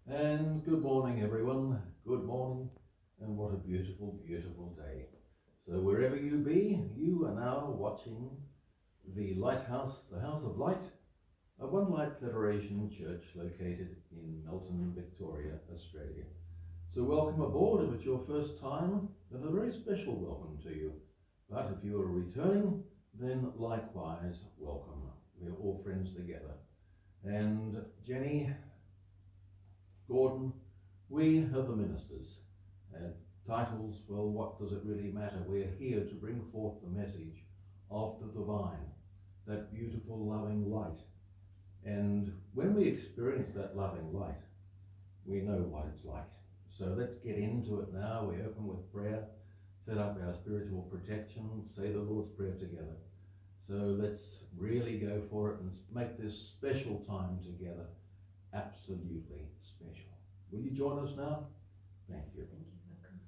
And good morning, everyone. Good morning, and what a beautiful, beautiful day. So, wherever you be, you are now watching the Lighthouse, the House of Light, a One Light Federation church located in Melton, Victoria, Australia. So, welcome aboard. If it's your first time, then a very special welcome to you. But if you are returning, then likewise welcome. We're all friends together. And Jenny, Gordon, we are the ministers. Titles, well, what does it really matter? We're here to bring forth the message of the divine, that beautiful, loving light. And when we experience that loving light, we know what it's like. So let's get into it now. We open with prayer, set up our spiritual protection, say the Lord's Prayer together. So let's really go for it and make this special time together absolutely special. Will you join us now? Thank you. Thank you. Welcome.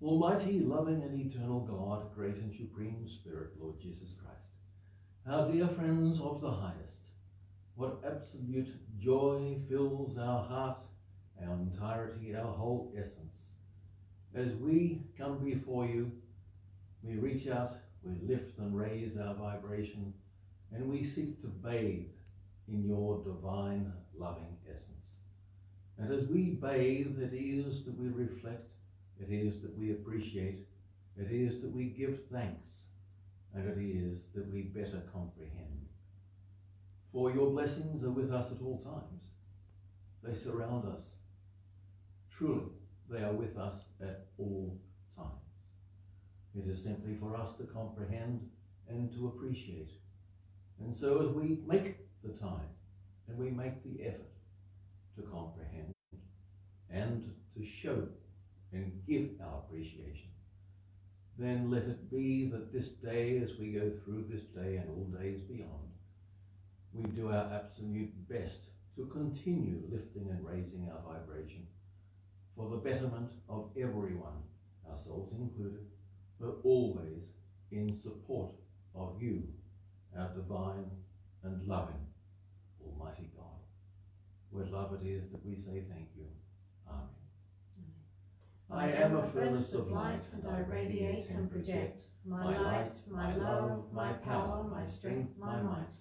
Almighty, loving and eternal God, great and supreme Spirit, Lord Jesus Christ, our dear friends of the highest, what absolute joy fills our heart, our entirety, our whole essence. As we come before you, we reach out, we lift and raise our vibration, and we seek to bathe in your divine loving essence. And as we bathe, it is that we reflect, it is that we appreciate, it is that we give thanks, and it is that we better comprehend. For your blessings are with us at all times. They surround us. Truly, they are with us at all times. It is simply for us to comprehend and to appreciate. And so as we make the time and we make the effort to comprehend and to show and give our appreciation, then let it be that this day, as we go through this day and all days beyond, we do our absolute best to continue lifting and raising our vibration for the betterment of everyone, ourselves included, but always in support of you, our divine and loving Almighty God. With love it is that we say thank you. Amen. I am a furnace of light, and I radiate and project my light, my love, my power, my strength, my might.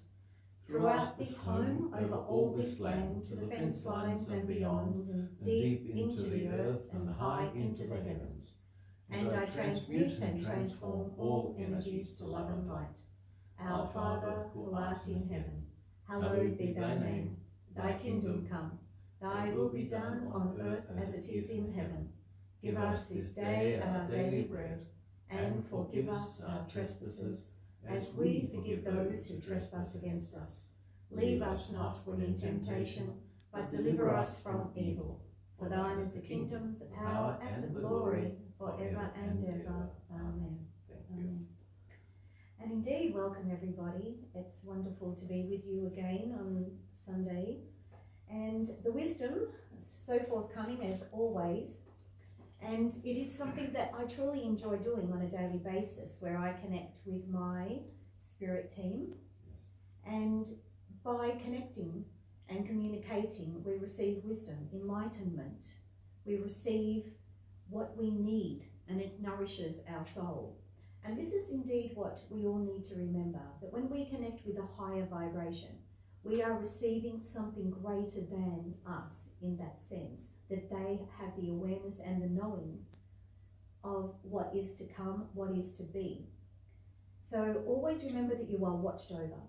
Throughout this home, over all this land, to the fence lines and beyond, and deep into the earth and high into the heavens. And I transmute and transform all energies to love and light. Our Father, who art in heaven, hallowed be thy name. Thy kingdom come, thy will be done on earth as it is in heaven. Give us this day our daily bread, and forgive us our trespasses, as we forgive those who trespass against us. Leave us not in temptation, but deliver us from evil. For thine is the kingdom, the power, and the glory, forever and ever. Amen. Amen. And indeed, welcome everybody. It's wonderful to be with you again on Sunday. And the wisdom is so forthcoming as always. And it is something that I truly enjoy doing on a daily basis, where I connect with my spirit team. And by connecting and communicating, we receive wisdom, enlightenment. We receive what we need, and it nourishes our soul. And this is indeed what we all need to remember, that when we connect with a higher vibration, we are receiving something greater than us in that sense, that they have the awareness and the knowing of what is to come, what is to be. So always remember that you are watched over.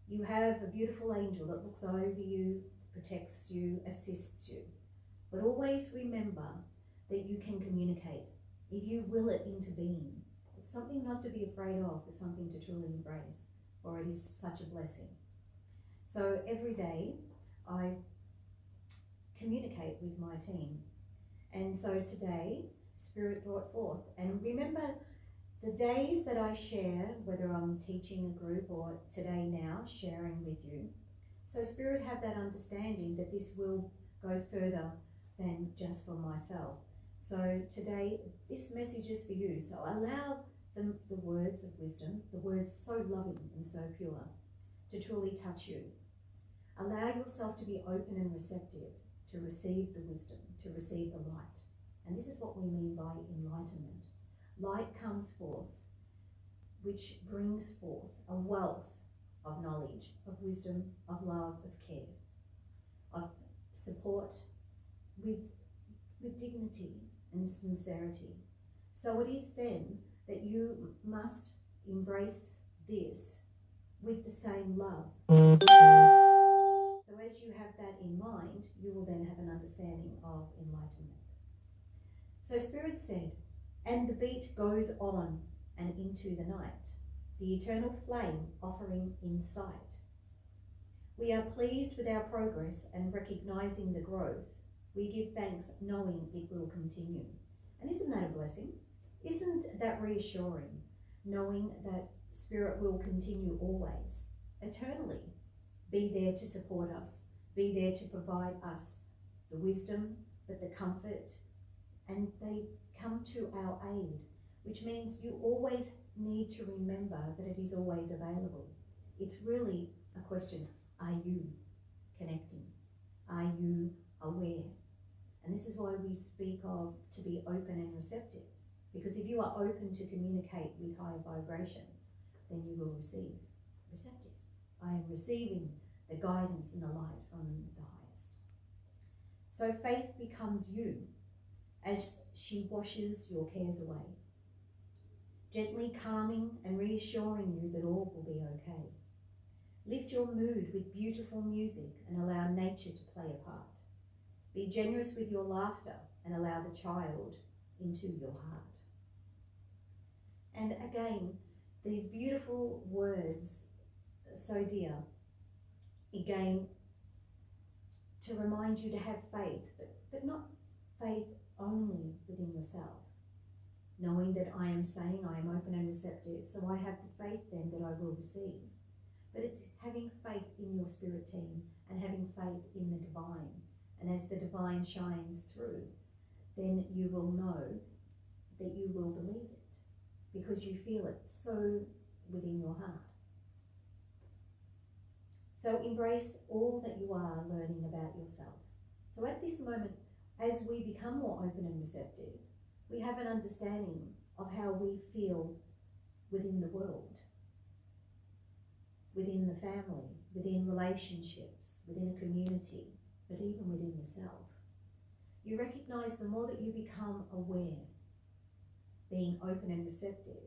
You have a beautiful angel that looks over you, protects you, assists you. But always remember that you can communicate. If you will it into being, it's something not to be afraid of, but something to truly embrace, for it is such a blessing. So every day I communicate with my team. And so today, Spirit brought forth. And remember, the days that I share, whether I'm teaching a group or today now, sharing with you, so Spirit have that understanding that this will go further than just for myself. So today, this message is for you. So allow the words of wisdom, the words so loving and so pure, to truly touch you. Allow yourself to be open and receptive to receive the wisdom, to receive the light. And this is what we mean by enlightenment. Light comes forth, which brings forth a wealth of knowledge, of wisdom, of love, of care, of support with dignity and sincerity. So it is then that you must embrace this with the same love. So as you have that in mind, you will then have an understanding of enlightenment. So Spirit said, and the beat goes on and into the night, the eternal flame offering in sight. We are pleased with our progress and recognizing the growth. We give thanks knowing it will continue. And isn't that a blessing? Isn't that reassuring, knowing that Spirit will continue always, eternally, be there to support us, be there to provide us the wisdom, but the comfort, and they come to our aid, which means you always need to remember that it is always available. It's really a question, are you connecting? Are you aware? And this is why we speak of to be open and receptive, because if you are open to communicate with higher vibration, then you will receive receptive. I am receiving the guidance and the light from the highest. So faith becomes you as she washes your cares away, gently calming and reassuring you that all will be okay. Lift your mood with beautiful music and allow nature to play a part. Be generous with your laughter and allow the child into your heart. And again, these beautiful words, so dear, again, to remind you to have faith, but not faith only within yourself, knowing that I am saying I am open and receptive, so I have the faith then that I will receive. But it's having faith in your spirit team and having faith in the divine. And as the divine shines through, then you will know that you will believe it because you feel it so within your heart. So embrace all that you are learning about yourself. So at this moment, as we become more open and receptive, we have an understanding of how we feel within the world, within the family, within relationships, within a community, but even within yourself. You recognize the more that you become aware, being open and receptive,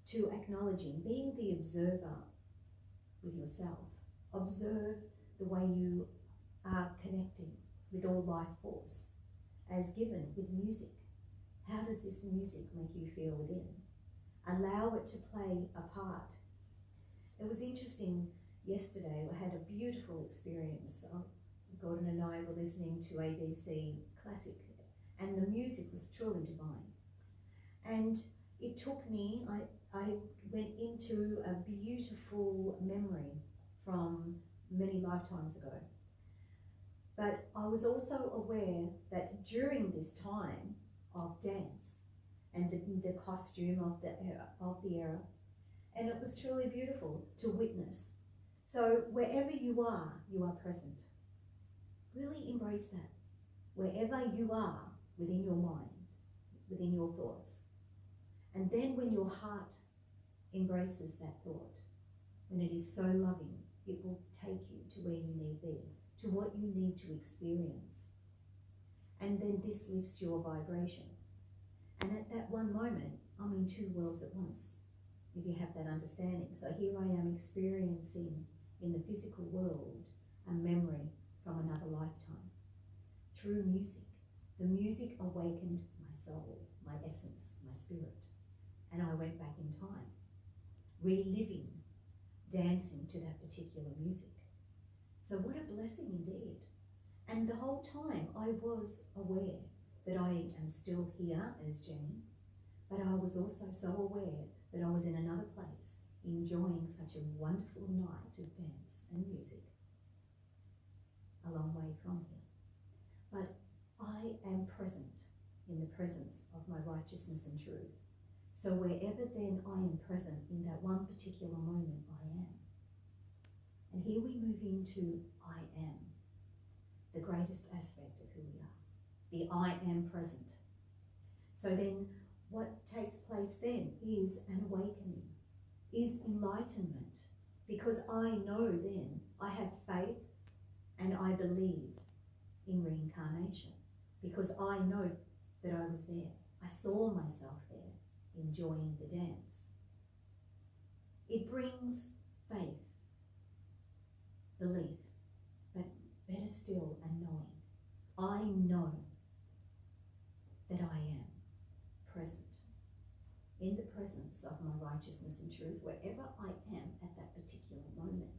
to acknowledging, being the observer with yourself. Observe the way you are connecting with all life force, as given with music. How does this music make you feel within? Allow it to play a part. It was interesting yesterday, I had a beautiful experience. Gordon and I were listening to ABC Classic, and the music was truly divine. And it took me, I went into a beautiful memory from many lifetimes ago. But I was also aware that during this time of dance and the costume of the era, and it was truly beautiful to witness. So wherever you are present. Really embrace that. Wherever you are within your mind, within your thoughts. And then when your heart embraces that thought, when it is so loving, it will take you to where you need be, to what you need to experience. And then this lifts your vibration. And at that one moment, I'm in two worlds at once, if you have that understanding. So here I am experiencing in the physical world a memory from another lifetime through music. The music awakened my soul, my essence, my spirit. And I went back in time, reliving, dancing to that particular music. So what a blessing indeed. And the whole time I was aware that I am still here as Jenny, but I was also so aware that I was in another place, enjoying such a wonderful night of dance and music, a long way from here. But I am present in the presence of my righteousness and truth. So wherever then I am present in that one particular moment, I am. And here we move into I am. the greatest aspect of who we are. The I am present. So then what takes place then is an awakening, is enlightenment, because I know then I have faith and I believe in reincarnation, because I know that I was there. I saw myself there enjoying the dance. It brings faith, belief, but better still, a knowing. I know that I am present, in the presence of my righteousness and truth, wherever I am at that particular moment.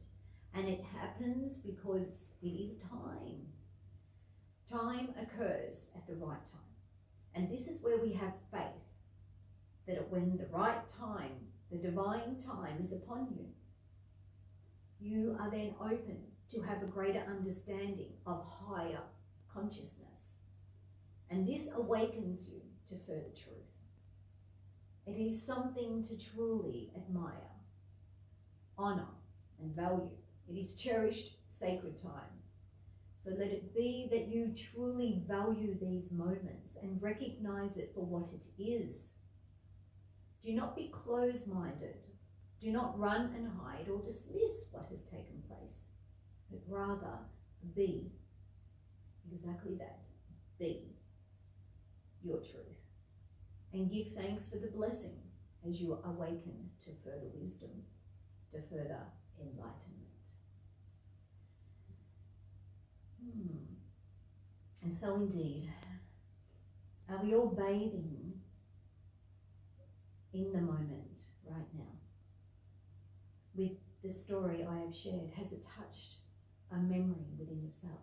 And it happens because it is time. Time occurs at the right time. And this is where we have faith, that when the right time, the divine time is upon you, you are then open to have a greater understanding of higher consciousness. And this awakens you to further truth. It is something to truly admire, honor, and value. It is cherished, sacred time. So let it be that you truly value these moments and recognize it for what it is. Do not be closed-minded. Do not run and hide or dismiss what has taken place, but rather be exactly that. Be your truth. And give thanks for the blessing as you awaken to further wisdom, to further enlightenment. And so indeed, are we all bathing in the moment right now? With the story I have shared, has it touched a memory within yourself?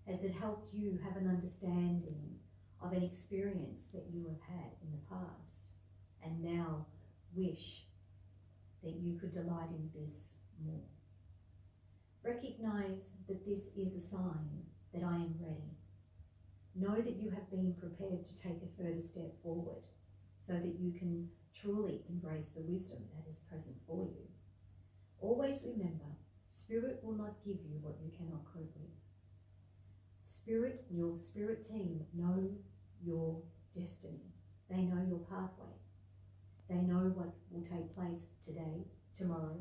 Has it helped you have an understanding of an experience that you have had in the past and now wish that you could delight in this more? Recognize that this is a sign that I am ready. Know that you have been prepared to take a further step forward so that you can truly embrace the wisdom that is present for you. Always remember, Spirit will not give you what you cannot cope with. Spirit, your spirit team know your destiny. They know your pathway. They know what will take place today, tomorrow,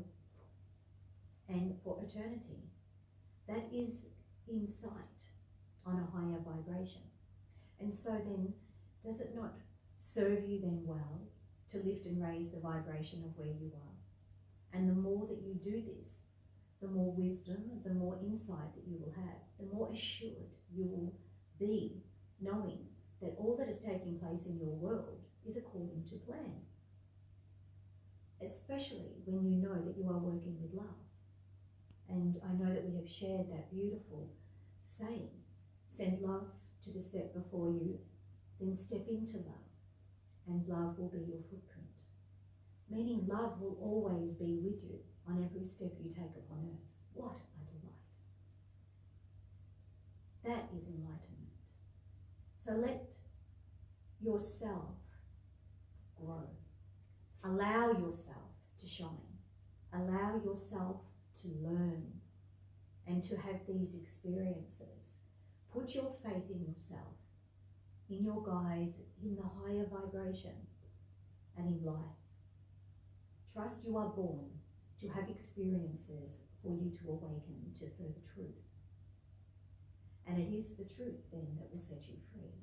and for eternity. That is insight on a higher vibration. And so then, does it not serve you then well to lift and raise the vibration of where you are? And the more that you do this, the more wisdom, the more insight that you will have, the more assured you will be, knowing that all that is taking place in your world is according to plan. Especially when you know that you are working with love. And I know that we have shared that beautiful saying, send love to the step before you, then step into love, and love will be your footprint. Meaning love will always be with you on every step you take upon earth. What a delight. That is enlightenment. So let yourself grow. Allow yourself to shine. Allow yourself to learn and to have these experiences. Put your faith in yourself, in your guides, in the higher vibration, and in life. Trust you are born to have experiences for you to awaken to further truth. And it is the truth then that will set you free.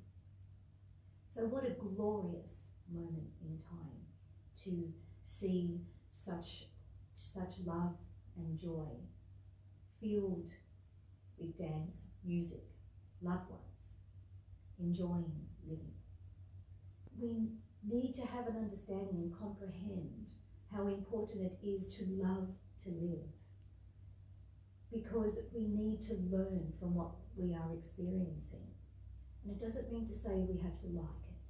So what a glorious moment in time to see such love and joy filled with dance, music, loved ones, enjoying living. We need to have an understanding and comprehend how important it is to love to live, because we need to learn from what we are experiencing. And it doesn't mean to say we have to like it,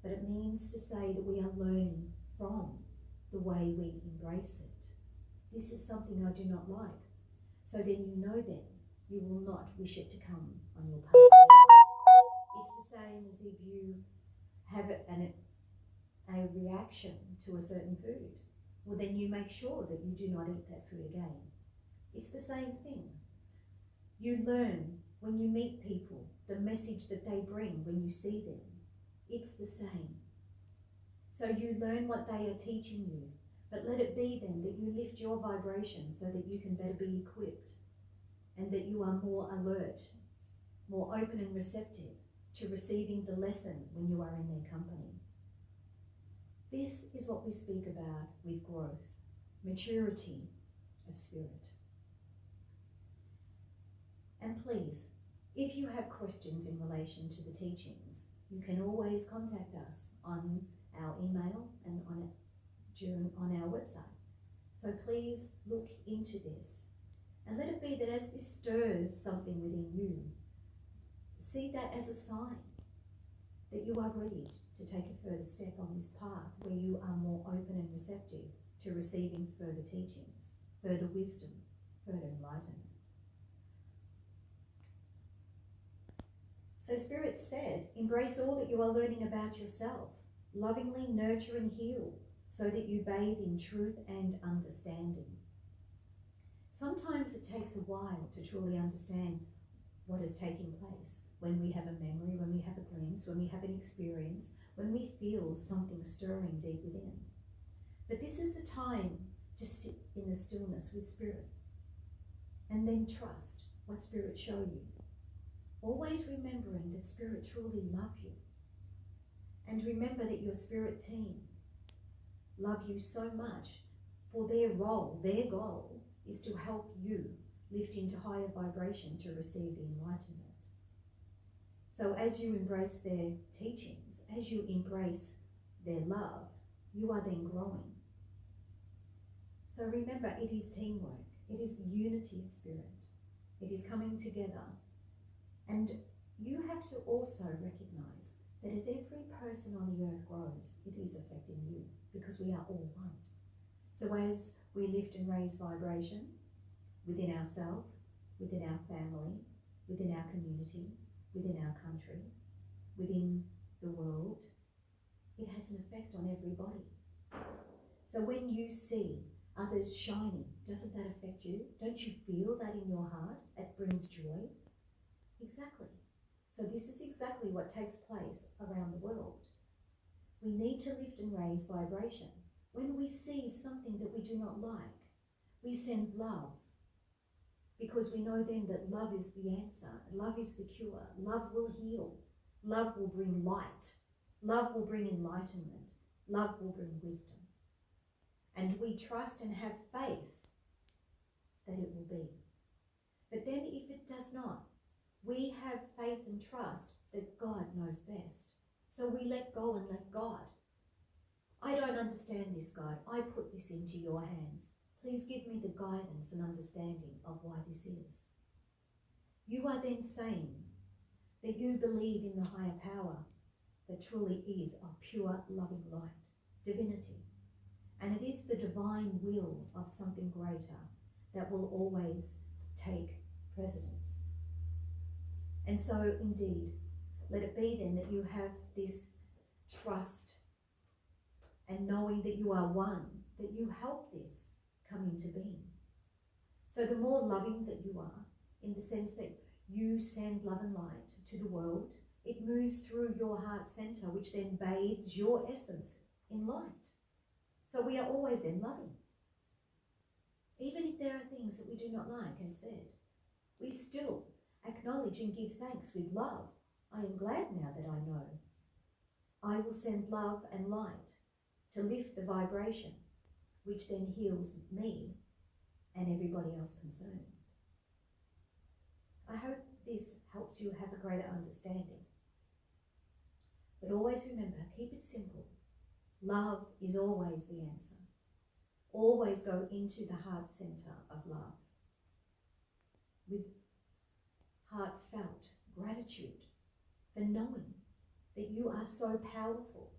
but it means to say that we are learning from the way we embrace it. This is something I do not like. So then you know then you will not wish it to come on your path. It's the same as if you have a reaction to a certain food. Well, then you make sure that you do not eat that food again. It's the same thing. You learn when you meet people, the message that they bring when you see them. It's the same. So you learn what they are teaching you, but let it be then that you lift your vibration so that you can better be equipped and that you are more alert, more open and receptive to receiving the lesson when you are in their company. This is what we speak about with growth, maturity of spirit. And please, if you have questions in relation to the teachings, you can always contact us on our email and on our website. So please look into this and let it be that as this stirs something within you, see that as a sign that you are ready to take a further step on this path where you are more open and receptive to receiving further teachings, further wisdom, further enlightenment. So Spirit said, embrace all that you are learning about yourself, lovingly nurture and heal so that you bathe in truth and understanding. Sometimes it takes a while to truly understand what is taking place when we have a memory, when we have a glimpse, when we have an experience, when we feel something stirring deep within. But this is the time to sit in the stillness with Spirit and then trust what Spirit show you. Always remembering that Spirit truly love you. And remember that your Spirit team love you so much, for their role, their goal is to help you lift into higher vibration to receive the enlightenment. So as you embrace their teachings, as you embrace their love, you are then growing. So remember, it is teamwork. It is unity of spirit. It is coming together. And you have to also recognize that as every person on the earth grows, it is affecting you because we are all one. So as we lift and raise vibration within ourselves, within our family, within our community, within our country, within the world, it has an effect on everybody. So when you see others shining, doesn't that affect you? Don't you feel that in your heart? It brings joy. Exactly. So this is exactly what takes place around the world. We need to lift and raise vibration. When we see something that we do not like, we send love, because we know then that love is the answer. Love is the cure. Love will heal. Love will bring light. Love will bring enlightenment. Love will bring wisdom. And we trust and have faith that it will be. But then if it does not, we have faith and trust that God knows best. So we let go and let God. I don't understand this, God. I put this into your hands. Please give me the guidance and understanding of why this is. You are then saying that you believe in the higher power that truly is of pure loving light, divinity. And it is the divine will of something greater that will always take precedence. And so indeed, let it be then that you have this trust and knowing that you are one, that you help this come into being. So the more loving that you are, in the sense that you send love and light to the world, it moves through your heart center, which then bathes your essence in light. So we are always then loving. Even if there are things that we do not like, as said, we still acknowledge and give thanks with love. I am glad now that I know. I will send love and light to lift the vibration, which then heals me and everybody else concerned. I hope this helps you have a greater understanding. But always remember, keep it simple. Love is always the answer. Always go into the heart center of love with heartfelt gratitude for knowing that you are so powerful,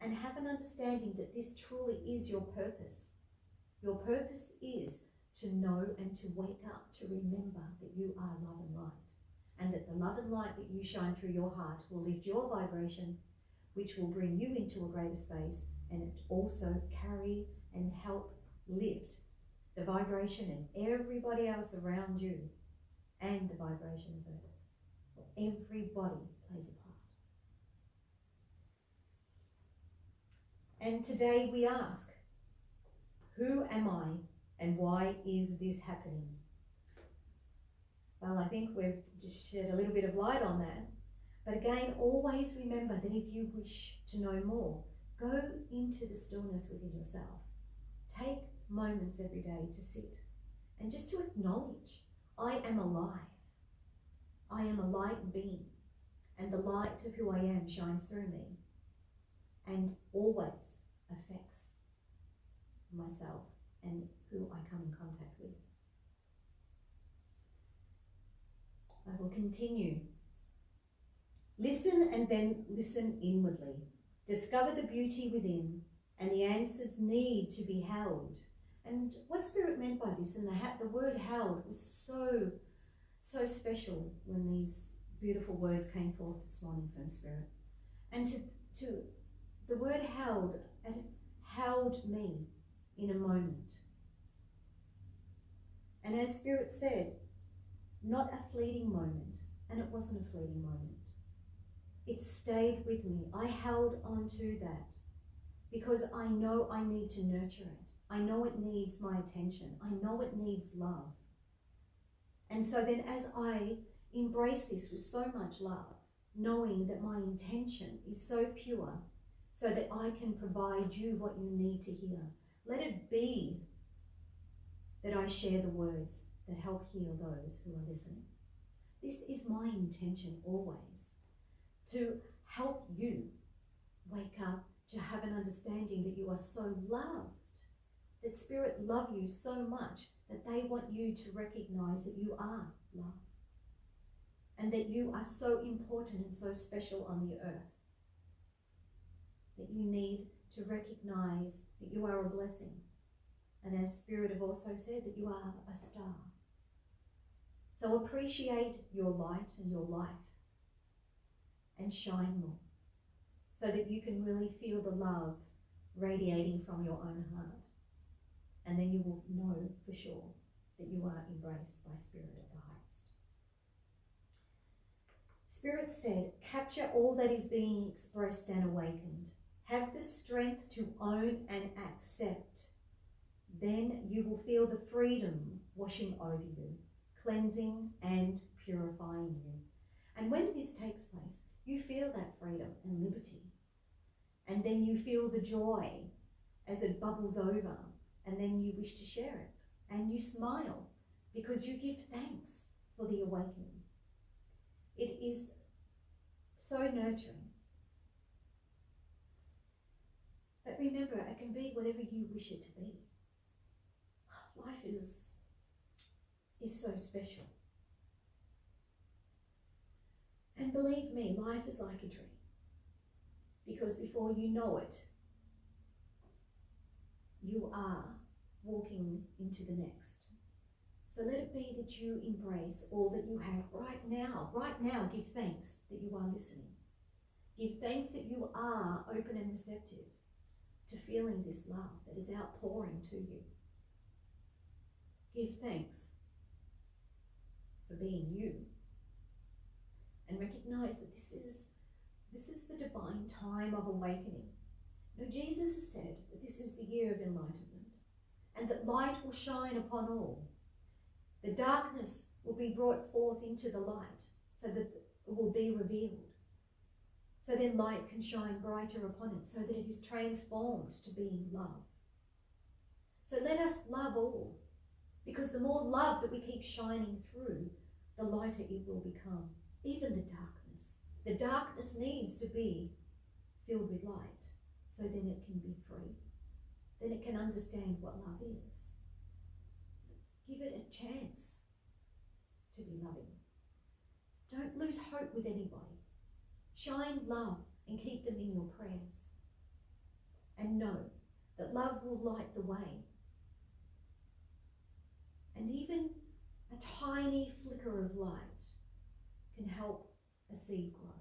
and have an understanding that this truly is your purpose. Your purpose is to know and to wake up, to remember that you are love and light, and that the love and light that you shine through your heart will lift your vibration, which will bring you into a greater space, and it also carry and help lift the vibration and everybody else around you. and the vibration of earth. Everybody plays a part. And today we ask, who am I and why is this happening? Well, I think we've just shed a little bit of light on that. But again, always remember that if you wish to know more, go into the stillness within yourself. Take moments every day to sit and just to acknowledge, I am alive. I am a light being, and the light of who I am shines through me and always affects myself and who I come in contact with. I will continue. Listen and then listen inwardly. Discover the beauty within, and the answers need to be held. And what Spirit meant by this, and the word held was so special when these beautiful words came forth this morning from Spirit. And to the word held, it held me in a moment. And as Spirit said, not a fleeting moment, and it wasn't a fleeting moment. It stayed with me. I held on to that because I know I need to nurture it. I know it needs my attention. I know it needs love. And so then as I embrace this with so much love, knowing that my intention is so pure so that I can provide you what you need to hear, let it be that I share the words that help heal those who are listening. This is my intention always, to help you wake up, to have an understanding that you are so loved, that Spirit love you so much that they want you to recognize that you are loved and that you are so important and so special on the earth, that you need to recognize that you are a blessing. And as Spirit have also said, that you are a star. So appreciate your light and your life and shine more so that you can really feel the love radiating from your own heart. And then you will know for sure that you are embraced by Spirit at the highest. Spirit said, capture all that is being expressed and awakened. Have the strength to own and accept. Then you will feel the freedom washing over you, cleansing and purifying you. And when this takes place, you feel that freedom and liberty. And then you feel the joy as it bubbles over, and then you wish to share it. And you smile because you give thanks for the awakening. It is so nurturing. But remember, it can be whatever you wish it to be. Life is so special. And believe me, life is like a dream. Because before you know it, you are walking into the next. So let it be that you embrace all that you have right now. Right now, give thanks that you are listening. Give thanks that you are open and receptive to feeling this love that is outpouring to you. Give thanks for being you. And recognize that this is the divine time of awakening. Now, Jesus has said that this is the year of enlightenment and that light will shine upon all. The darkness will be brought forth into the light so that it will be revealed. So then light can shine brighter upon it so that it is transformed to being love. So let us love all, because the more love that we keep shining through, the lighter it will become. Even the darkness. The darkness needs to be filled with light so then it can be free. Then it can understand what love is. Give it a chance to be loving. Don't lose hope with anybody. Shine love and keep them in your prayers. And know that love will light the way. And even a tiny flicker of light can help a seed grow.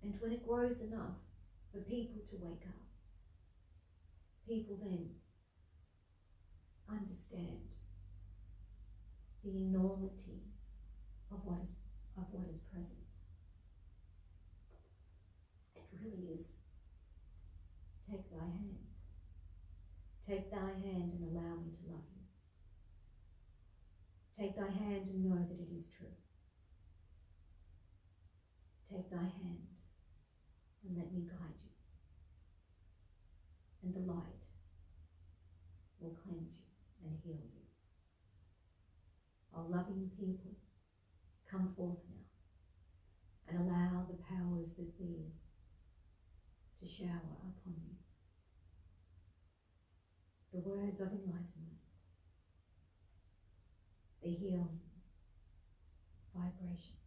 And when it grows enough for people to wake up, people then understand the enormity of what is present. It really is. Take thy hand. Take thy hand and allow me to love you. Take thy hand and know that it is true. Take thy hand and let me guide you. And the light will cleanse you and heal you. Our loving people, come forth now and allow the powers that be to shower upon you. The words of enlightenment, the healing vibration.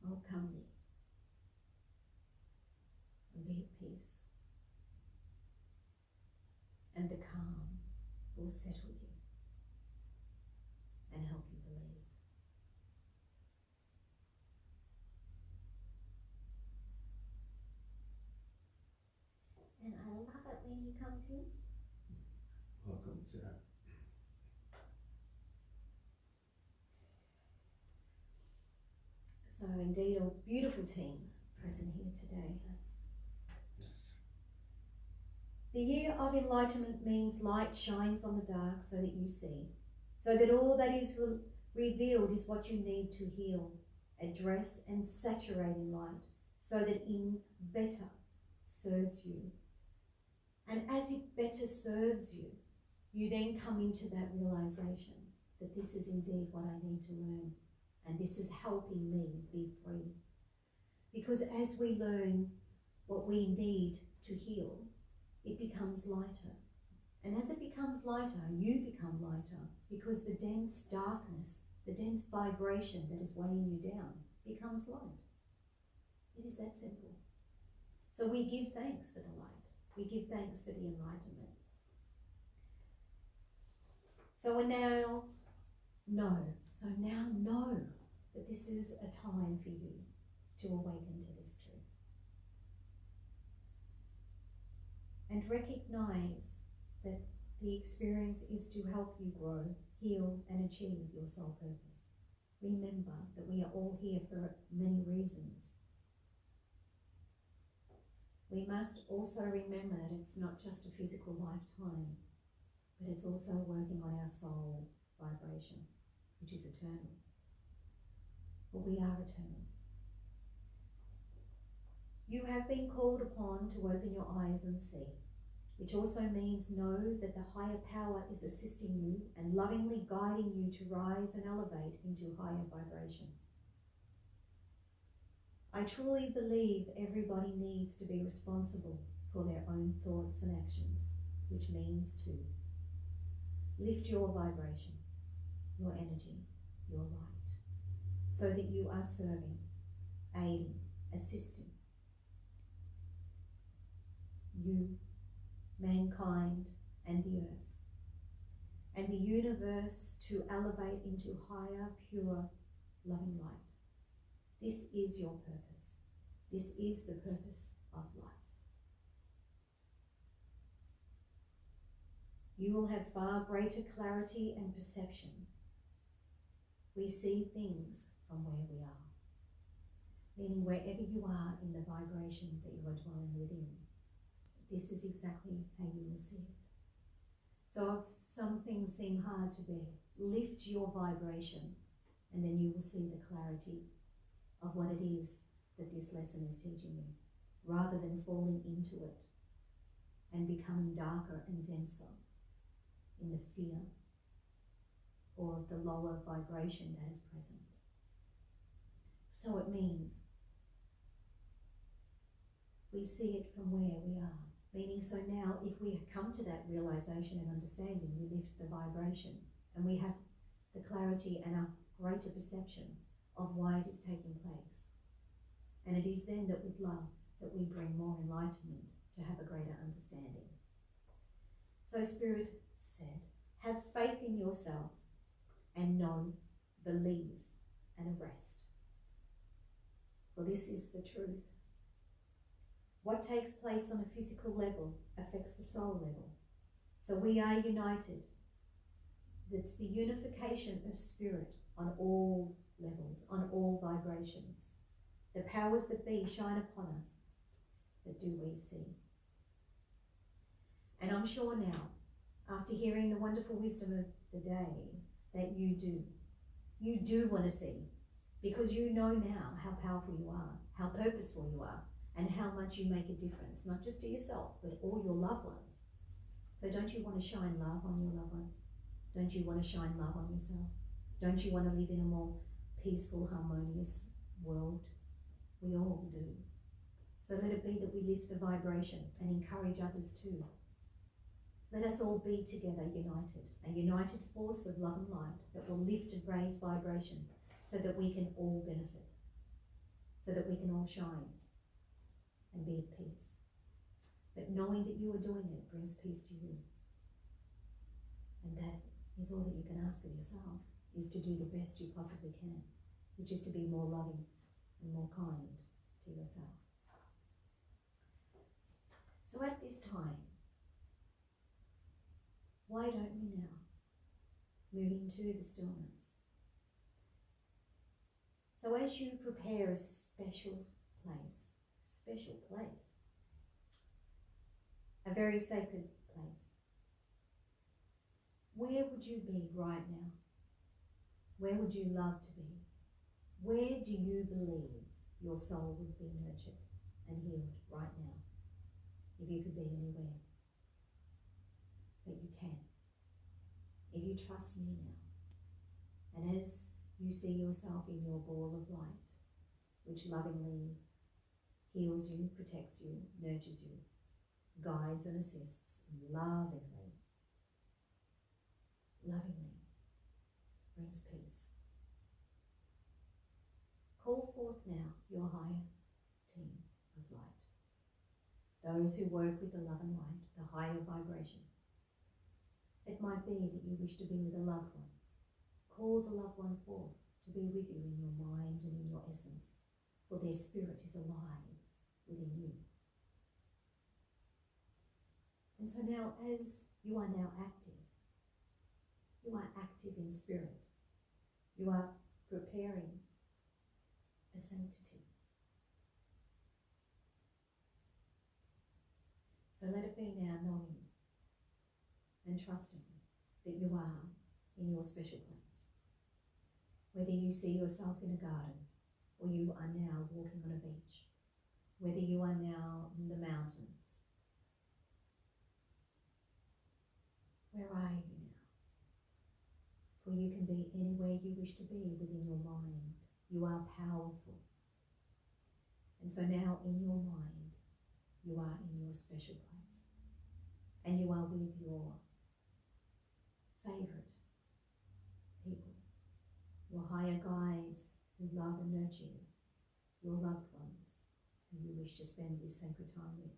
Oh, come thee and be at peace. And the calm will settle you and help you believe. And I love it when he comes in. Welcome, Sarah. So indeed a beautiful team present here today. Yes. The year of enlightenment means light shines on the dark so that you see, so that all that is revealed is what you need to heal, address and saturate in light, so that it better serves you. And as it better serves you, you then come into that realization that this is indeed what I need to learn, and this is helping me be free. Because as we learn what we need to heal, it becomes lighter. And as it becomes lighter, you become lighter, because the dense darkness, the dense vibration that is weighing you down becomes light. It is that simple. So we give thanks for the light. We give thanks for the enlightenment. So now know that this is a time for you to awaken to this truth. And recognize that the experience is to help you grow, heal, and achieve your soul purpose. Remember that we are all here for many reasons. We must also remember that it's not just a physical lifetime, but it's also working on our soul vibration, which is eternal. But we are eternal. You have been called upon to open your eyes and see, which also means know that the higher power is assisting you and lovingly guiding you to rise and elevate into higher vibration. I truly believe everybody needs to be responsible for their own thoughts and actions, which means to lift your vibration, your energy, your light, so that you are serving, aiding, assisting you, mankind, and the earth, and the universe to elevate into higher, pure, loving light. This is your purpose. This is the purpose of life. You will have far greater clarity and perception. We see things from where we are, meaning wherever you are in the vibration that you are dwelling within, this is exactly how you will see it. So if some things seem hard to bear, lift your vibration, and then you will see the clarity of what it is that this lesson is teaching you, rather than falling into it and becoming darker and denser in the fear or the lower vibration that is present. So it means we see it from where we are. Meaning, so now if we come to that realization and understanding, we lift the vibration and we have the clarity and a greater perception of why it is taking place. And it is then that with love that we bring more enlightenment to have a greater understanding. So Spirit said, have faith in yourself and know, believe, and rest. For this is the truth. What takes place on a physical level affects the soul level. So we are united that's the unification of spirit on all levels, on all vibrations. The powers that be shine upon us, but do we see? And I'm sure now, after hearing the wonderful wisdom of the day, that you do want to see, because you know now how powerful you are, how purposeful you are, and how much you make a difference, not just to yourself, but all your loved ones. So don't you want to shine love on your loved ones? Don't you want to shine love on yourself? Don't you want to live in a more peaceful, harmonious world? We all do. So let it be that we lift the vibration and encourage others too. Let us all be together united, a united force of love and light that will lift and raise vibration so that we can all benefit, so that we can all shine and be at peace. But knowing that you are doing it brings peace to you. And that is all that you can ask of yourself, is to do the best you possibly can, which is to be more loving and more kind to yourself. So at this time, why don't we now move into the stillness? So as you prepare a special place, a very sacred place, where would you be right now? Where would you love to be? Where do you believe your soul would be nurtured and healed right now? If you could be anywhere. But you can. If you trust me now. And as you see yourself in your ball of light, which lovingly heals you, protects you, nurtures you, guides and assists lovingly brings peace. Call forth now your higher team of light. Those who work with the love and light, the higher vibration. It might be that you wish to be with a loved one. Call the loved one forth to be with you in your mind and in your essence, for their spirit is alive within you. And so now, as you are now active in spirit. You are preparing a sanctity. So let it be now knowing and trusting that you are in your special place. Whether you see yourself in a garden or you are now walking on a beach, whether you are now in the mountains, where are you now? For you can be anywhere you wish to be within your mind. You are powerful. And so now in your mind, you are in your special place. And you are with your favourite people, your higher guides who love and nurture you, your loved ones who you wish to spend this sacred time with.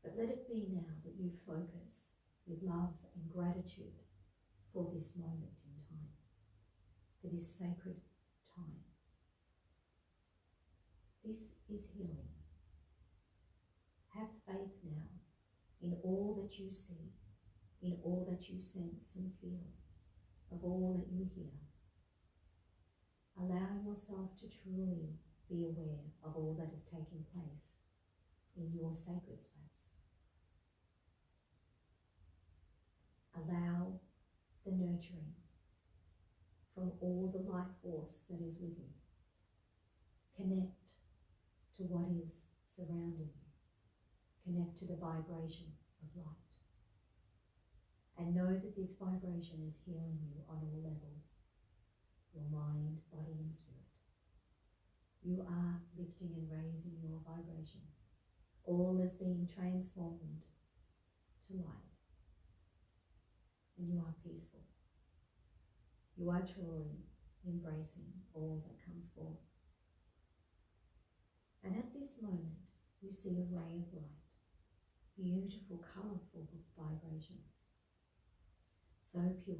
But let it be now that you focus with love and gratitude for this moment in time, for this sacred time. This is healing. Have faith now in all that you see, in all that you sense and feel, of all that you hear. Allow yourself to truly be aware of all that is taking place in your sacred space. Allow the nurturing from all the life force that is with you. Connect to what is surrounding you. Connect to the vibration of light. And know that this vibration is healing you on all levels. Your mind, body and spirit. You are lifting and raising your vibration. All is being transformed to light. And you are peaceful. You are truly embracing all that comes forth. And at this moment, you see a ray of light. Beautiful, colourful vibration. So pure.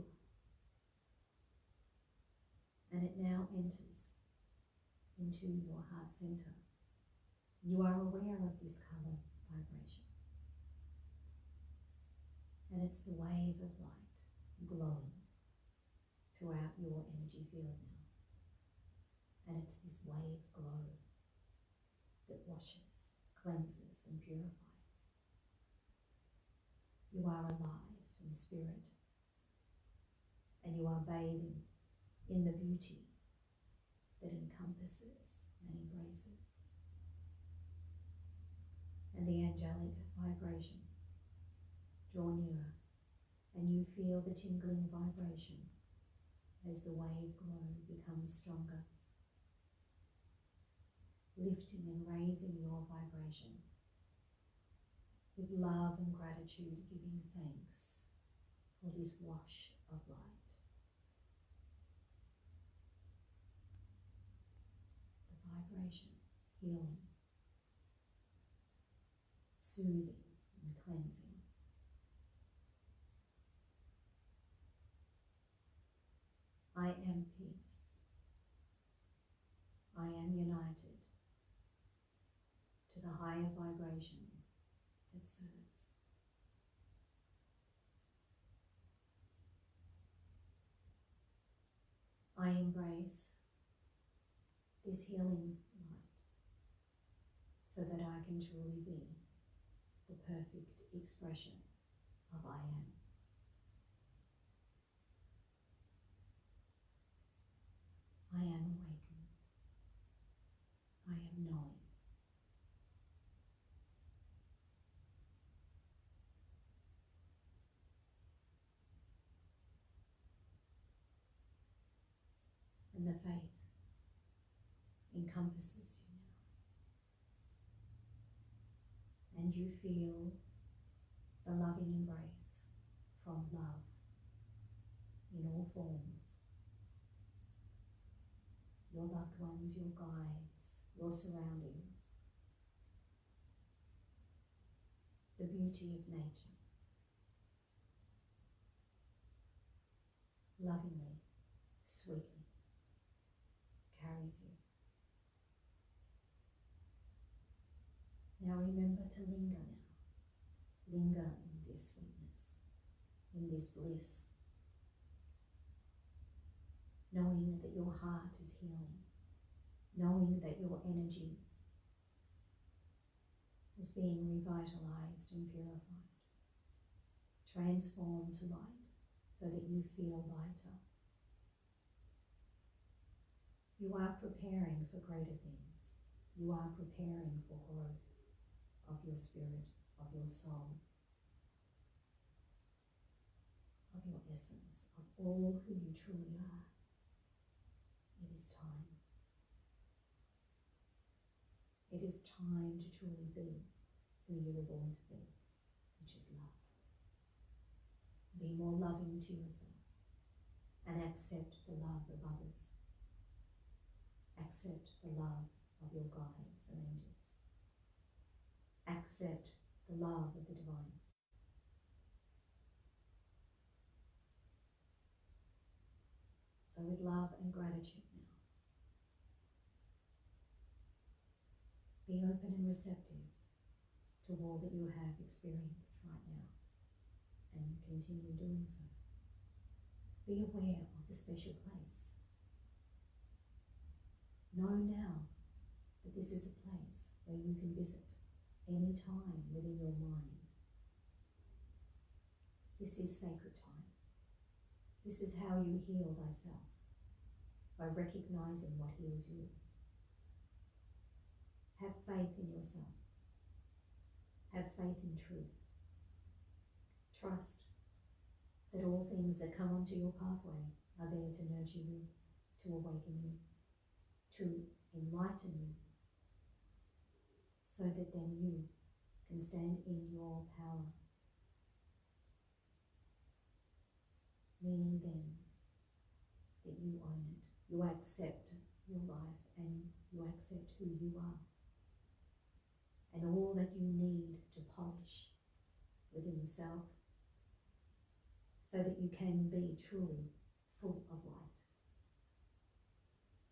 And it now enters into your heart center. You are aware of this colour vibration. And it's the wave of light glowing throughout your energy field now. And it's this wave glow that washes, cleanses and purifies. You are alive in spirit, and you are bathing in the beauty that encompasses and embraces. And the angelic vibration draw nearer, and you feel the tingling vibration as the wave glow becomes stronger, lifting and raising your vibration with love and gratitude, giving thanks for this wash of light. The vibration, healing, soothing and cleansing. I am peace. I am united to the higher vibration that serves. I embrace this healing light so that I can truly be the perfect expression of I am. I am awakened. I am knowing. And the faith encompasses you now. And you feel the loving embrace from love in all forms. Your loved ones, your guides, your surroundings, the beauty of nature, lovingly, sweetly carries you. Now remember to linger now. Linger in this sweetness, in this bliss, knowing that your heart is healing, knowing that your energy is being revitalized and purified, transformed to light so that you feel lighter. You are preparing for greater things. You are preparing for growth of your spirit, of your soul, of your essence, of all who you truly are. It is time. It is time to truly be who you were born to be, which is love. Be more loving to yourself and accept the love of others. Accept the love of your guides and angels. Accept the love of the divine. So with love and gratitude now, be open and receptive to all that you have experienced right now, and continue doing so. Be aware of the special place. Know now that this is a place where you can visit any time within your mind. This is sacred time. This is how you heal thyself, by recognizing what heals you. Have faith in yourself. Have faith in truth. Trust that all things that come onto your pathway are there to nurture you, to awaken you, to enlighten you, so that then you can stand in your power. Meaning then that you own it. You accept your life and you accept who you are. And all that you need to polish within self so that you can be truly full of light.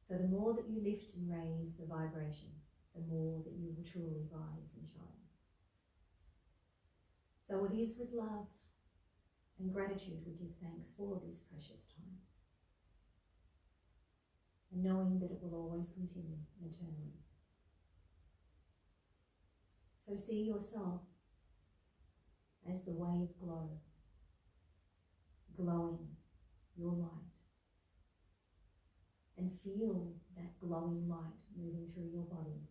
So the more that you lift and raise the vibration, the more that you will truly rise and shine. So it is with love And gratitude, we give thanks for this precious time. And knowing that it will always continue eternally. So see yourself as the wave glow, glowing your light. And feel that glowing light moving through your body,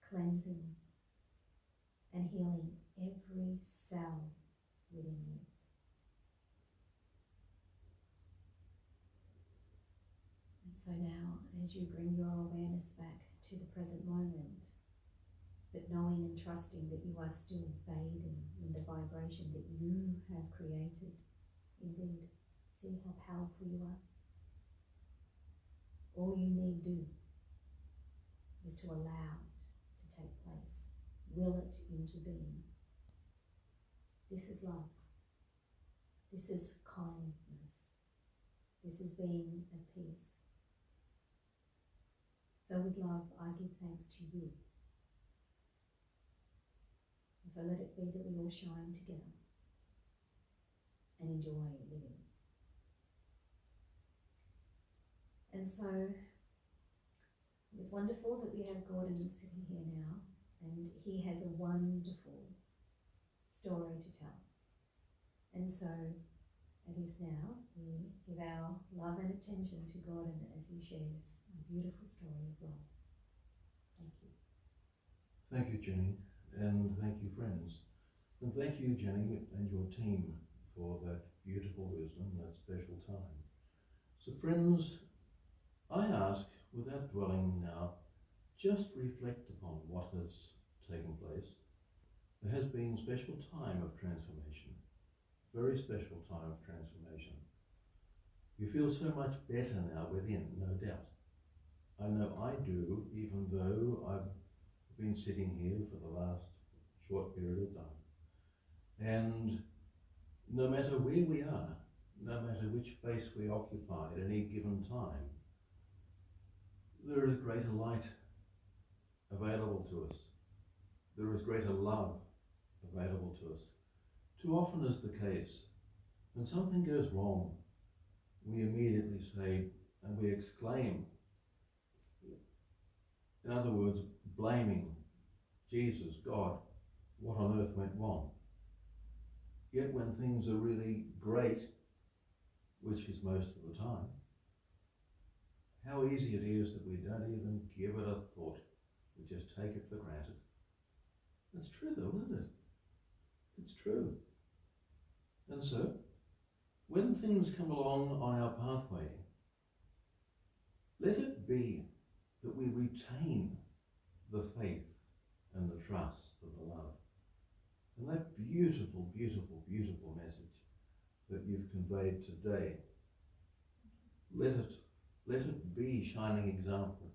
cleansing and healing every cell within you. And so now, as you bring your awareness back to the present moment, but knowing and trusting that you are still bathing in the vibration that you have created. Indeed, see how powerful you are. All you need do is to allow it to take place. Will it into being. This is love. This is kindness. This is being at peace. So with love, I give thanks to you. And so let it be that we all shine together and enjoy living. And so it's wonderful that we have Gordon sitting here now, and he has a wonderful story to tell. And so it is now we give our love and attention to Gordon as he shares a beautiful story of love. Thank you. Thank you, Jenny, and thank you, friends. And thank you, Jenny, and your team for that beautiful wisdom, that special time. So, friends, I ask, without dwelling now, just reflect upon what has taken place. There has been special time of transformation, very special time of transformation. You feel so much better now within, no doubt. I know I do, even though I've been sitting here for the last short period of time. And no matter where we are, no matter which space we occupy at any given time, there is greater light available to us. There is greater love available to us. Too often is the case, when something goes wrong, we immediately say, and we exclaim, in other words, blaming Jesus, God, what on earth went wrong? Yet when things are really great, which is most of the time, how easy it is that we don't even give it a thought. We just take it for granted. It's true though, isn't it? It's true. And so, when things come along on our pathway, let it be that we retain the faith and the trust and the love. And that beautiful, beautiful, beautiful message that you've conveyed today, let it be shining example.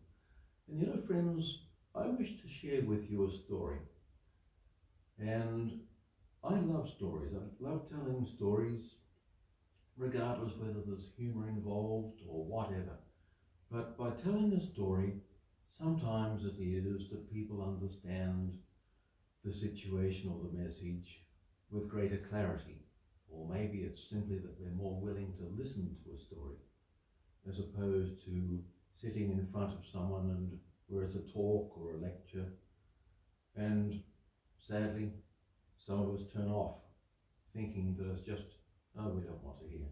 And you know, friends, I wish to share with you a story. And I love stories. I love telling stories, regardless whether there's humor involved or whatever. But by telling a story, sometimes it is that people understand the situation or the message with greater clarity. Or maybe it's simply that they're more willing to listen to a story, as opposed to sitting in front of someone and where it's a talk or a lecture. And sadly, some of us turn off thinking that it's just, oh, we don't want to hear.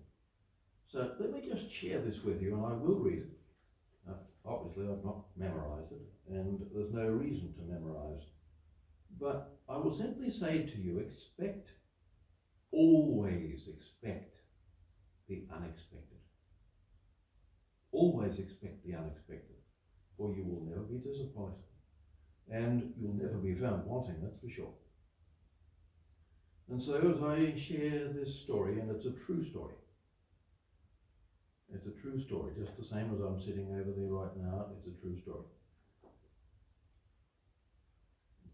So let me just share this with you, and I will read it. Obviously, I've not memorized it, and there's no reason to memorize. But I will simply say to you, always expect the unexpected. Always expect the unexpected, for you will never be disappointed. And you'll never be found wanting, that's for sure. And so as I share this story, and it's a true story, it's a true story, just the same as I'm sitting over there right now, it's a true story.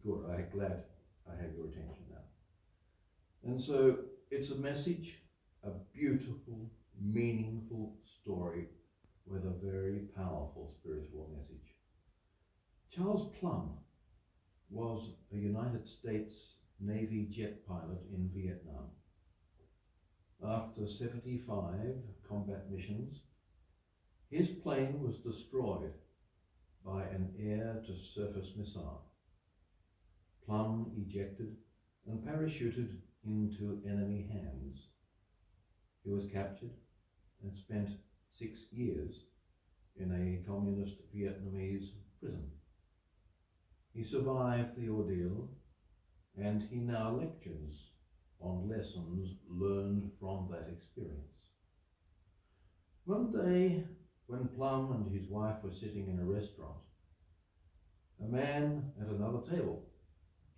Good, I'm glad I have your attention now. And so it's a message, a beautiful, meaningful story with a very powerful spiritual message. Charles Plumb was a United States Navy jet pilot in Vietnam. after 75 combat missions, his plane was destroyed by an air-to-surface missile. Plum ejected and parachuted into enemy hands. He was captured and spent 6 years in a communist Vietnamese prison. He survived the ordeal, and he now lectures on lessons learned from that experience. One day, when Plum and his wife were sitting in a restaurant, a man at another table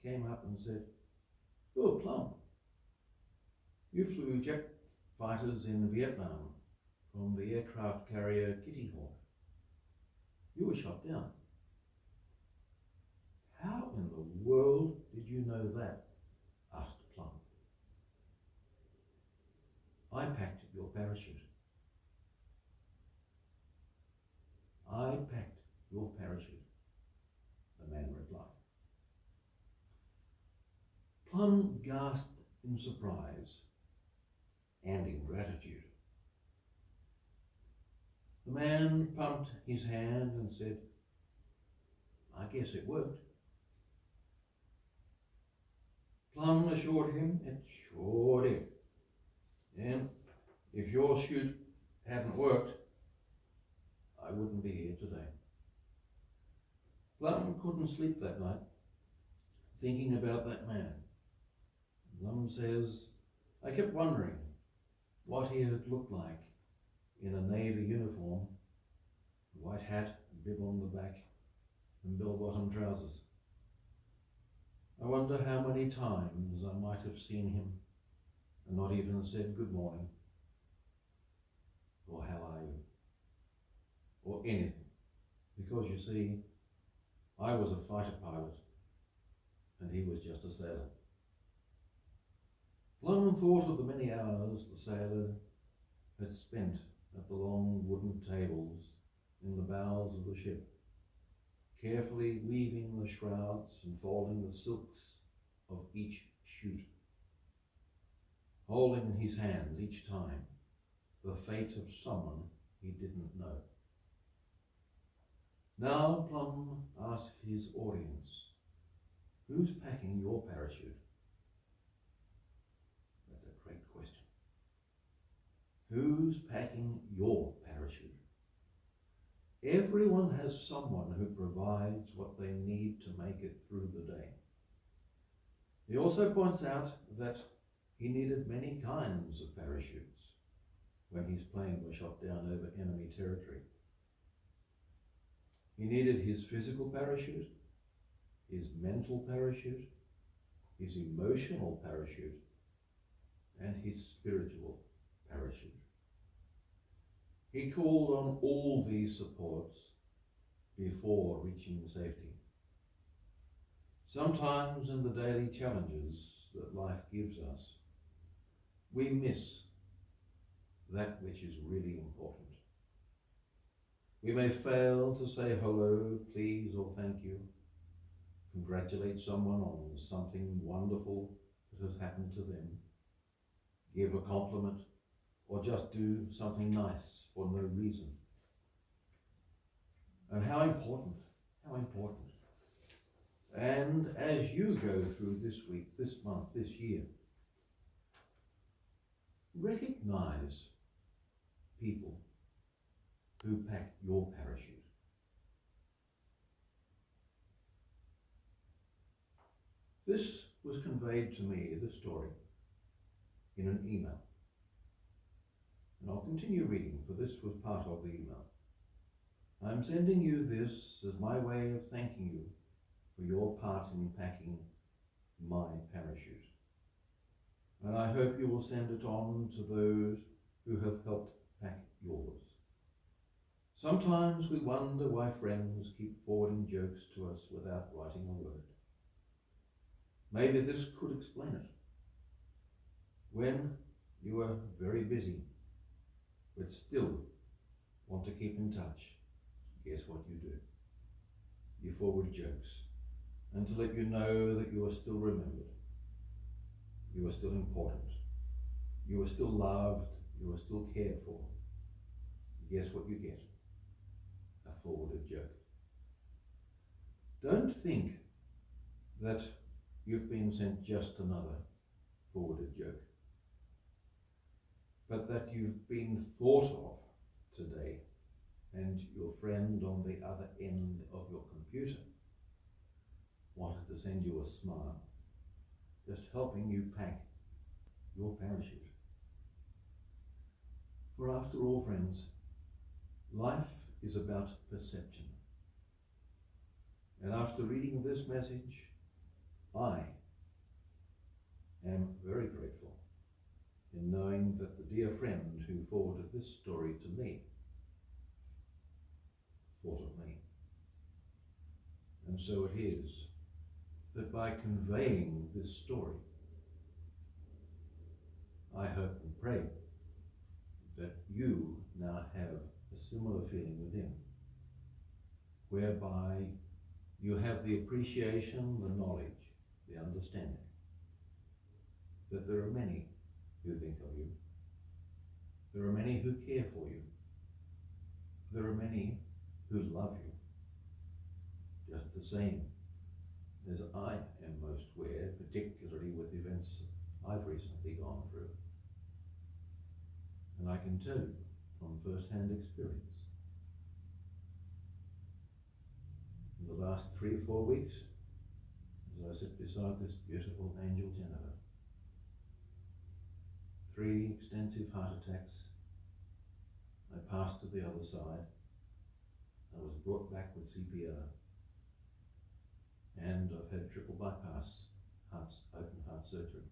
came up and said, "Oh, Plum, you flew jet fighters in Vietnam from the aircraft carrier Kitty Hawk. You were shot down. How in the world did you know that?" asked Plum. "I packed your parachute." "I packed your parachute," the man replied. Plum gasped in surprise and in gratitude. The man pumped his hand and said, "I guess it worked." Plum assured him it sure did. And if your chute hadn't worked, I wouldn't be here today. Plum couldn't sleep that night, thinking about that man. Plum says, "I kept wondering what he had looked like in a navy uniform, white hat, bib on the back, and bell-bottom trousers. I wonder how many times I might have seen him and not even said good morning, or how are you, or anything, because you see, I was a fighter pilot and he was just a sailor." Plum thought of the many hours the sailor had spent at the long wooden tables in the bows of the ship, carefully weaving the shrouds and folding the silks of each chute, holding in his hands each time the fate of someone he didn't know. Now Plum asked his audience, "Who's packing your parachute?" That's a great question. Who's packing your parachute? Everyone has someone who provides what they need to make it through the day. He also points out that he needed many kinds of parachutes when his plane was shot down over enemy territory. He needed his physical parachute, his mental parachute, his emotional parachute, and his spiritual parachute. He called on all these supports before reaching safety. Sometimes in the daily challenges that life gives us, we miss that which is really important. We may fail to say hello, please, or thank you, congratulate someone on something wonderful that has happened to them, give a compliment, or just do something nice for no reason. And how important. And as you go through this week, this month, this year, recognize people who pack your parachute. This was conveyed to me, this story, in an email. And I'll continue reading, for this was part of the email. I'm sending you this as my way of thanking you for your part in packing my parachute. And I hope you will send it on to those who have helped pack yours. Sometimes we wonder why friends keep forwarding jokes to us without writing a word. Maybe this could explain it. When you are very busy, but still want to keep in touch, guess what you do? You forward jokes, and to let you know that you are still remembered. You are still important. You are still loved, you are still cared for. Guess what you get? A forwarded joke. Don't think that you've been sent just another forwarded joke, but that you've been thought of today, and your friend on the other end of your computer wanted to send you a smile, just helping you pack your parachute. For after all, friends, life is about perception. And after reading this message, I am very grateful in knowing that the dear friend who forwarded this story to me thought of me. And so it is that by conveying this story, I hope and pray that you now have a similar feeling within, whereby you have the appreciation, the knowledge, the understanding that there are many who think of you, there are many who care for you, there are many who love you, just the same as I am most aware, particularly with events I've recently gone through. And I can tell you from first-hand experience, in the last 3 or 4 weeks, as I sit beside this beautiful angel Jennifer, 3 extensive heart attacks, I passed to the other side, I was brought back with CPR, and I've had triple bypass, open heart surgery.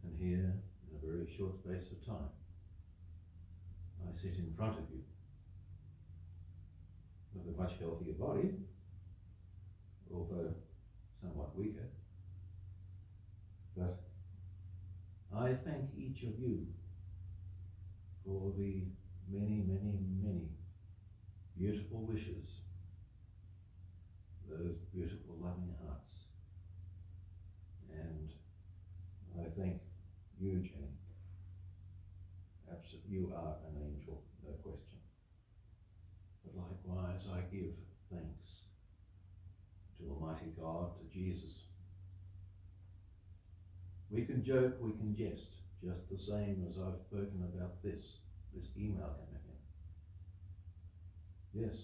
And here, in a very short space of time, I sit in front of you with a much healthier body, although somewhat weaker. But I thank each of you for the many, many, many beautiful wishes, those beautiful loving hearts. And I thank you, Jenny. Absolutely, you are an angel, no question. But likewise, I give thanks to Almighty God, to Jesus. We can joke, we can jest, just the same as I've spoken about this email coming in. Yes,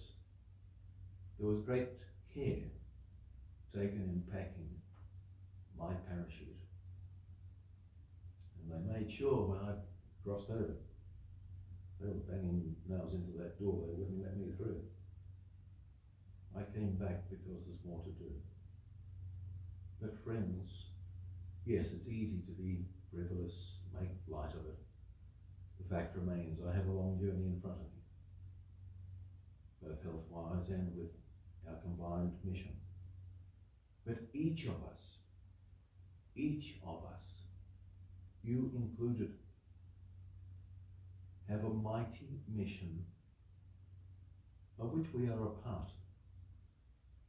there was great care taken in packing my parachute. And they made sure when I crossed over, they were banging nails into that door, they wouldn't let me through. I came back because there's more to do. But friends, yes, it's easy to be frivolous, make light of it. The fact remains, I have a long journey in front of me, both health-wise and with our combined mission. But each of us, you included, have a mighty mission of which we are a part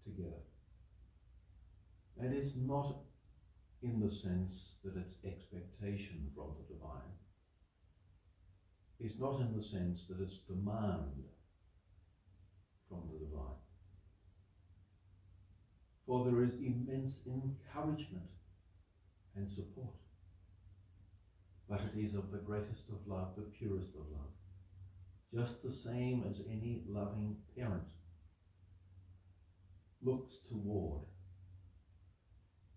together. And it's not in the sense that it's expectation from the divine. It's not in the sense that it's demand from the divine. For there is immense encouragement and support. But it is of the greatest of love, the purest of love. Just the same as any loving parent looks toward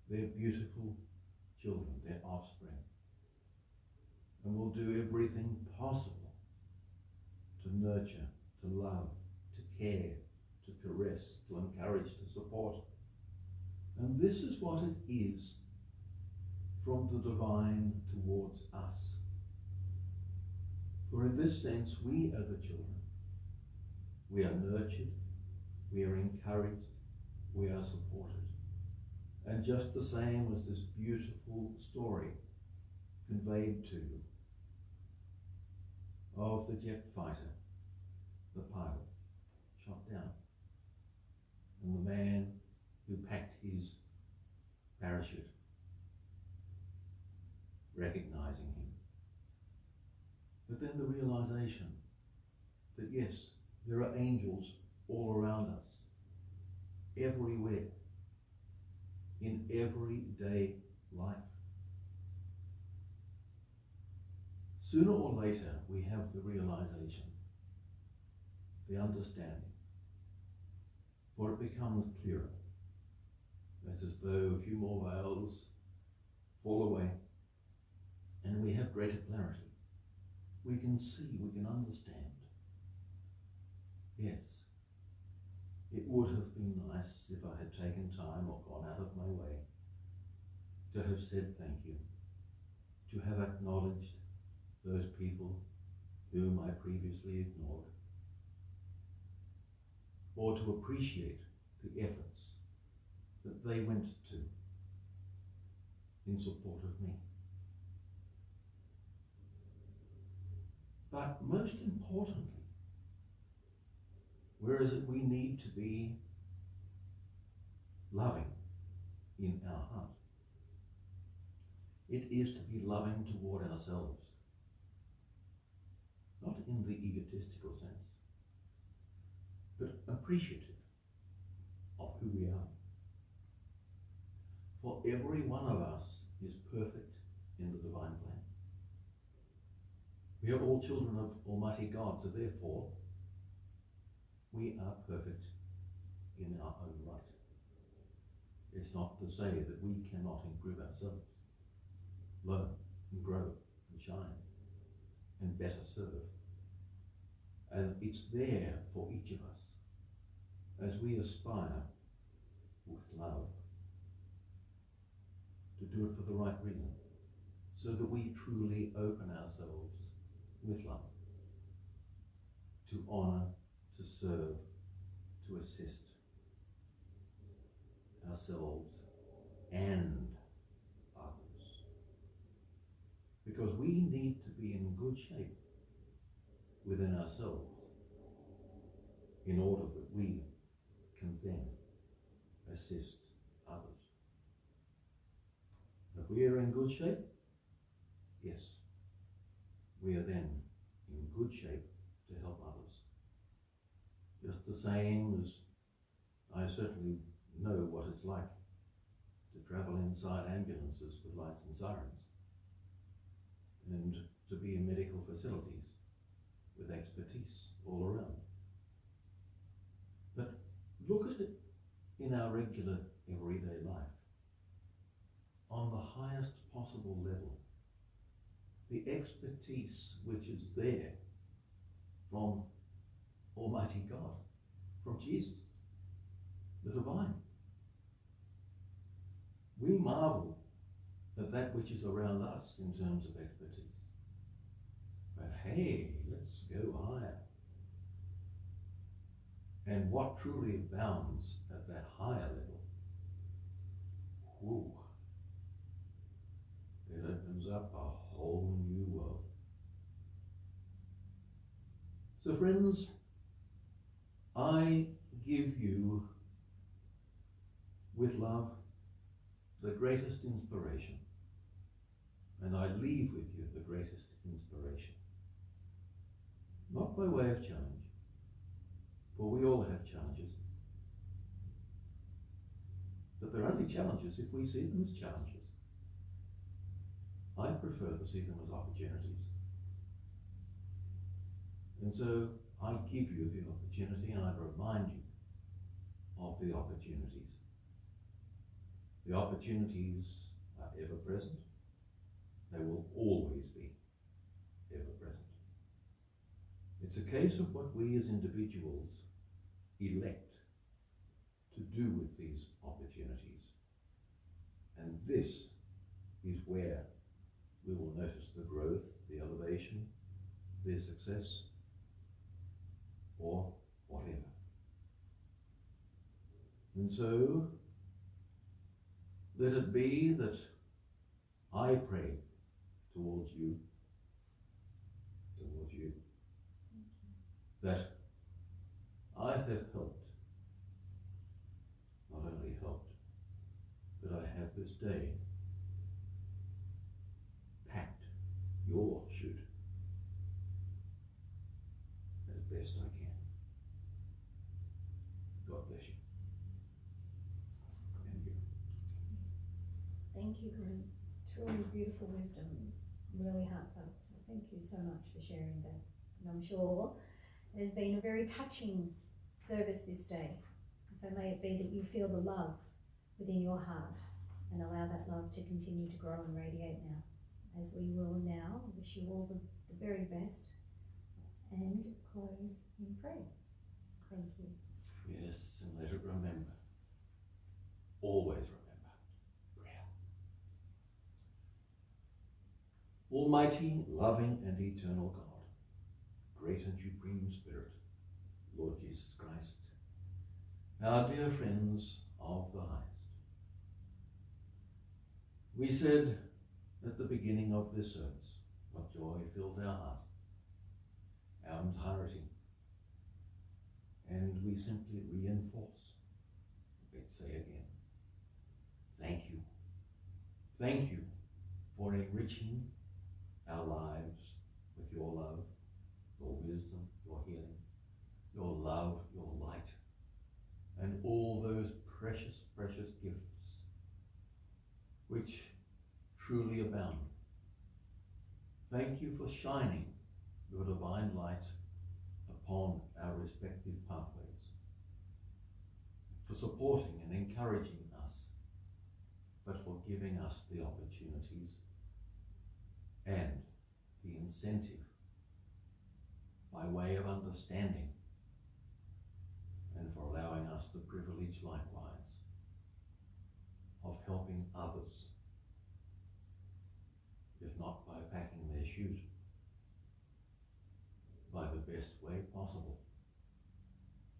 their beautiful children, their offspring, and will do everything possible to nurture, to love, to care, to caress, to encourage, to support. And this is what it is from the divine towards us. For in this sense, we are the children. We are nurtured, we are encouraged, we are supported. And just the same as this beautiful story conveyed to you of the jet fighter, the pilot, shot down, and the man who packed his parachute recognizing him. But then the realization that yes, there are angels all around us, everywhere, in everyday life. Sooner or later, we have the realization, the understanding, for it becomes clearer. It's as though a few more veils fall away and we have greater clarity. We can see, we can understand. Yes, it would have been nice if I had taken time or gone out of my way to have said thank you, to have acknowledged those people whom I previously ignored, or to appreciate the efforts that they went to in support of me. But most importantly, where is it we need to be loving in our heart? It is to be loving toward ourselves, not in the egotistical sense, but appreciative of who we are. For every one of us is perfect in the divine plan. We are all children of Almighty God, so therefore we are perfect in our own right. It's not to say that we cannot improve ourselves, learn and grow and shine and better serve. And it's there for each of us as we aspire with love to do it for the right reason, so that we truly open ourselves with love to honor, to serve, to assist ourselves and others. Because we need to be in good shape within ourselves in order that we can then assist others. If we are in good shape, yes, we are then in good shape to help others. Just the same as I certainly know what it's like to travel inside ambulances with lights and sirens, and to be in medical facilities with expertise all around. But look at it in our regular everyday life, on the highest possible level. The expertise which is there from Almighty God, from Jesus, the divine. We marvel at that which is around us in terms of expertise. But hey, let's go higher. And what truly abounds at that higher level? Whew. It opens up a whole new world. So friends, I give you, with love, the greatest inspiration, and I leave with you the greatest inspiration. Not by way of challenge, for we all have challenges, but they're only challenges if we see them as challenges. I prefer to see them as opportunities. And so I give you the opportunity, and I remind you of the opportunities. The opportunities are ever present. They will always be ever present. It's a case of what we as individuals elect to do with these opportunities. And this is where we will notice the growth, the elevation, the success, or whatever. And so, let it be that I pray towards you, that I have helped, not only helped, but I have this day your should as best I can. God bless you. And you. Thank you, Glenn. Truly beautiful wisdom, really heartfelt. So thank you so much for sharing that. And I'm sure it has been a very touching service this day. So may it be that you feel the love within your heart and allow that love to continue to grow and radiate now. As we will now wish you all the very best and close in prayer. Thank you. Yes, and let it remember, always remember, prayer. Almighty, loving and eternal God, great and supreme Spirit, Lord Jesus Christ, our dear friends of the highest. We said at the beginning of this service what joy fills our heart, our entirety, and we simply reinforce. Let's say again, thank you. Thank you for enriching our lives with your love, your wisdom, your healing, your love, your light, and all those precious, precious gifts which truly abound. Thank you for shining your divine light upon our respective pathways, for supporting and encouraging us, but for giving us the opportunities and the incentive by way of understanding, and for allowing us the privilege likewise of helping others, if not by packing their shoes, by the best way possible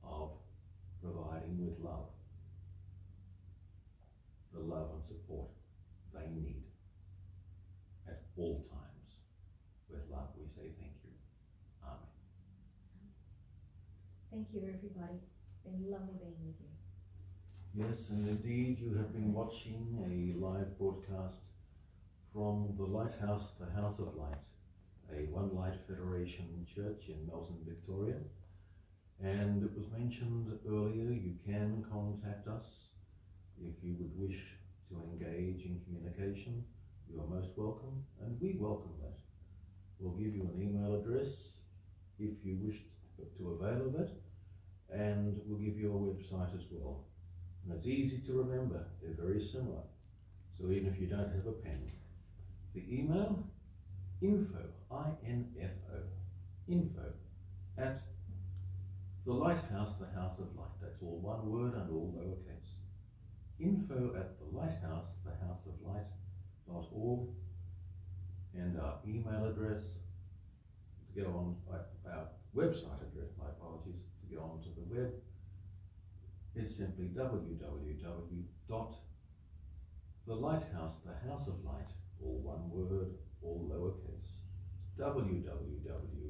of providing with love, the love and support they need at all times. With love we say thank you. Amen. Thank you, everybody. It's been lovely being with you. Yes, and indeed you have been watching a live broadcast from the Lighthouse to House of Light, a One Light Federation church in Melton, Victoria. And it was mentioned earlier, you can contact us if you would wish to engage in communication. You are most welcome, and we welcome that. We'll give you an email address if you wish to avail of it, and we'll give you a website as well. And it's easy to remember, they're very similar. So even if you don't have a pen, the email, info, I-N-F-O, info at the Lighthouse, the House of Light. That's all one word and all lowercase. Info at the Lighthouse, the House of Light.org, and our email address to get on, our website address, my apologies, to get onto the web is simply www.thelighthouse, the House of Light, all one word, all lowercase, www